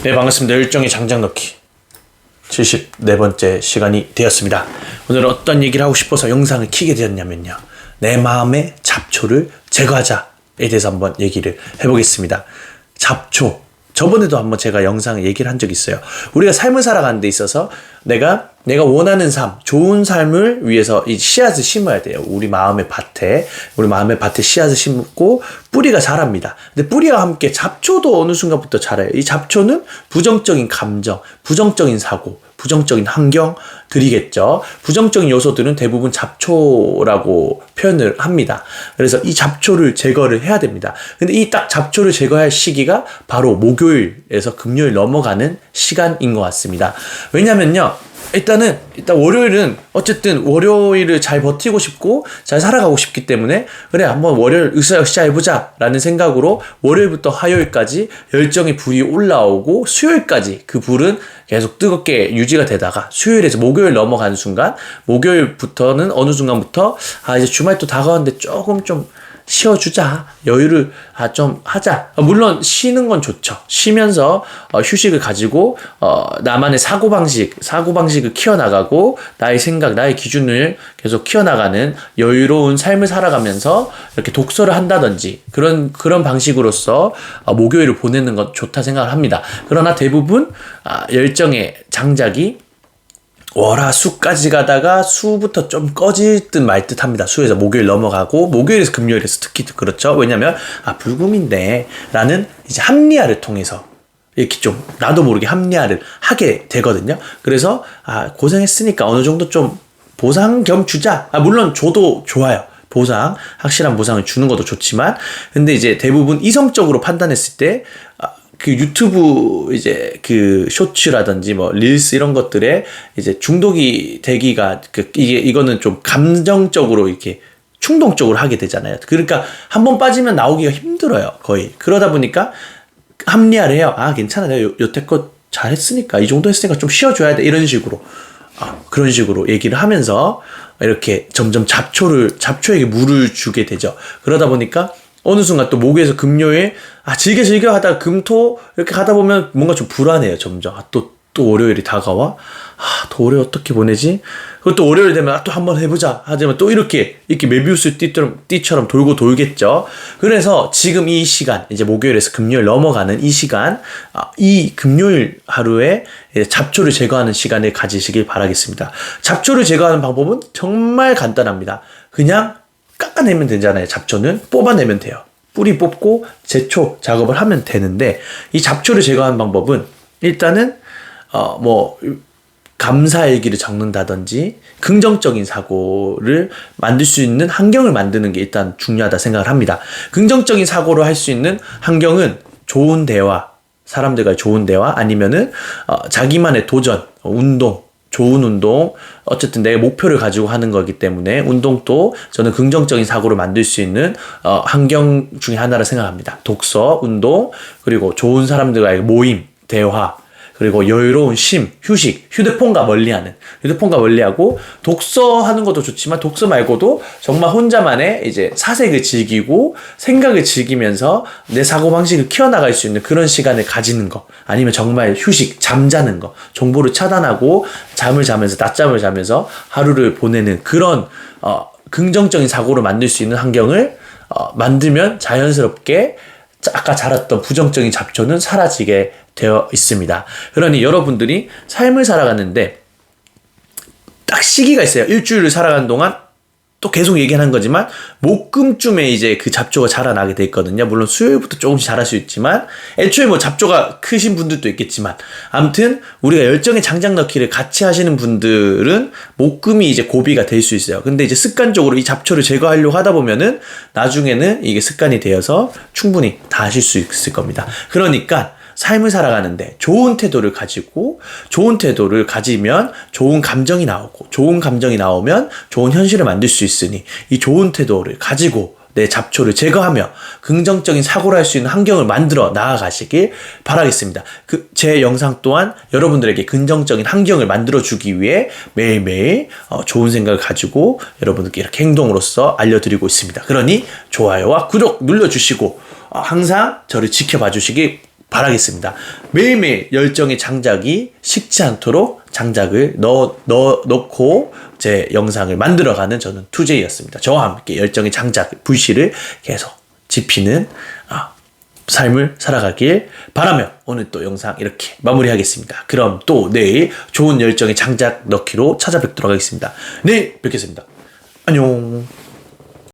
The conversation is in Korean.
네, 반갑습니다. 열정의 장작 넣기 74번째 시간이 되었습니다. 오늘은 어떤 얘기를 하고 싶어서 영상을 켜게 되었냐면요, 내 마음의 잡초를 제거하자에 대해서 한번 얘기를 해보겠습니다. 잡초, 저번에도 한번 제가 영상을 얘기를 한 적이 있어요. 우리가 삶을 살아가는 데 있어서 내가 원하는 삶, 좋은 삶을 위해서 이 씨앗을 심어야 돼요. 우리 마음의 밭에 씨앗을 심고 뿌리가 자랍니다. 근데 뿌리와 함께 잡초도 어느 순간부터 자라요. 이 잡초는 부정적인 감정, 부정적인 사고, 부정적인 환경들이겠죠. 부정적인 요소들은 대부분 잡초라고 표현을 합니다. 그래서 이 잡초를 제거를 해야 됩니다. 근데 이 딱 잡초를 제거할 시기가 바로 목요일에서 금요일 넘어가는 시간인 것 같습니다. 왜냐면요, 일단 월요일은 어쨌든 월요일을 잘 버티고 싶고 잘 살아가고 싶기 때문에, 그래 한번 월요일 으쌰으쌰 해보자 라는 생각으로 월요일부터 화요일까지 열정의 불이 올라오고, 수요일까지 그 불은 계속 뜨겁게 유지가 되다가 수요일에서 목요일 넘어가는 순간, 목요일부터는 어느 순간부터 이제 주말 또 다가왔는데 조금 좀 쉬어주자, 여유를 좀 하자. 물론 쉬는 건 좋죠. 쉬면서 휴식을 가지고 나만의 사고방식을 키워나가고, 나의 생각, 나의 기준을 계속 키워나가는 여유로운 삶을 살아가면서 이렇게 독서를 한다든지 그런 방식으로서 목요일을 보내는 건 좋다 생각을 합니다. 그러나 대부분 열정의 장작이 월화수까지 가다가 수부터 좀 꺼질 듯 말 듯 합니다. 수에서 목요일 넘어가고, 목요일에서 금요일에서 특히 그렇죠. 왜냐면 불금인데 라는 이제 합리화를 통해서 이렇게 좀 나도 모르게 합리화를 하게 되거든요. 그래서 고생했으니까 어느 정도 좀 보상 겸 주자. 물론 줘도 좋아요. 확실한 보상을 주는 것도 좋지만, 근데 이제 대부분 이성적으로 판단했을 때 그 유튜브 이제 그 쇼츠라든지 뭐 릴스 이런 것들에 이제 중독이 되기가 이거는 좀 감정적으로 이렇게 충동적으로 하게 되잖아요. 그러니까 한번 빠지면 나오기가 힘들어요, 거의. 그러다 보니까 합리화를 해요. 괜찮아, 내가 여태껏 잘했으니까, 이 정도 했으니까 좀 쉬어줘야 돼, 이런 식으로 그런 식으로 얘기를 하면서 이렇게 점점 잡초에게 물을 주게 되죠. 그러다 보니까 어느 순간 또 목요일에서 금요일 즐겨 하다가 금토 이렇게 가다 보면 뭔가 좀 불안해요. 점점 또 월요일이 다가와. 또 월요일 어떻게 보내지? 그리고 또 월요일 되면 또 한번 해보자 하지만 또 이렇게 메비우스 띠처럼 돌고 돌겠죠. 그래서 지금 이 시간, 이제 목요일에서 금요일 넘어가는 이 시간, 이 금요일 하루에 잡초를 제거하는 시간을 가지시길 바라겠습니다. 잡초를 제거하는 방법은 정말 간단합니다. 그냥 깎아내면 되잖아요. 잡초는 뽑아내면 돼요. 뿌리 뽑고 제초 작업을 하면 되는데, 이 잡초를 제거하는 방법은 일단은 감사일기를 적는다든지 긍정적인 사고를 만들 수 있는 환경을 만드는 게 일단 중요하다 생각을 합니다. 긍정적인 사고를 할 수 있는 환경은 좋은 대화, 사람들과의 좋은 대화, 아니면은 자기만의 도전, 좋은 운동, 어쨌든 내 목표를 가지고 하는 거기 때문에 운동도 저는 긍정적인 사고를 만들 수 있는 환경 중에 하나라 생각합니다. 독서, 운동, 그리고 좋은 사람들과의 모임, 대화, 그리고 여유로운 휴식, 휴대폰과 멀리하고, 독서하는 것도 좋지만 독서 말고도 정말 혼자만의 이제 사색을 즐기고 생각을 즐기면서 내 사고방식을 키워나갈 수 있는 그런 시간을 가지는 거, 아니면 정말 휴식, 잠자는 거, 정보를 차단하고 낮잠을 자면서 하루를 보내는 그런 긍정적인 사고를 만들 수 있는 환경을 만들면 자연스럽게 아까 자랐던 부정적인 잡초는 사라지게 되어 있습니다. 그러니 여러분들이 삶을 살아가는데 딱 시기가 있어요. 일주일을 살아가는 동안 또 계속 얘기하는 거지만 목금쯤에 이제 그 잡초가 자라나게 돼 있거든요. 물론 수요일부터 조금씩 자랄 수 있지만, 애초에 잡초가 크신 분들도 있겠지만, 아무튼 우리가 열정의 장작 넣기를 같이 하시는 분들은 목금이 이제 고비가 될 수 있어요. 근데 이제 습관적으로 이 잡초를 제거하려고 하다 보면은 나중에는 이게 습관이 되어서 충분히 다 하실 수 있을 겁니다. 그러니까 삶을 살아가는데 좋은 태도를 가지면 좋은 감정이 나오고, 좋은 감정이 나오면 좋은 현실을 만들 수 있으니, 이 좋은 태도를 가지고 내 잡초를 제거하며 긍정적인 사고를 할 수 있는 환경을 만들어 나아가시길 바라겠습니다. 제 영상 또한 여러분들에게 긍정적인 환경을 만들어주기 위해 매일매일 좋은 생각을 가지고 여러분들께 이렇게 행동으로써 알려드리고 있습니다. 그러니 좋아요와 구독 눌러주시고 항상 저를 지켜봐 주시기 바라겠습니다. 매일매일 열정의 장작이 식지 않도록 장작을 넣고 제 영상을 만들어가는 저는 2J였습니다. 저와 함께 열정의 장작, 불씨를 계속 지피는 삶을 살아가길 바라며 오늘 또 영상 이렇게 마무리하겠습니다. 그럼 또 내일 좋은 열정의 장작 넣기로 찾아뵙도록 하겠습니다. 내일 뵙겠습니다. 안녕.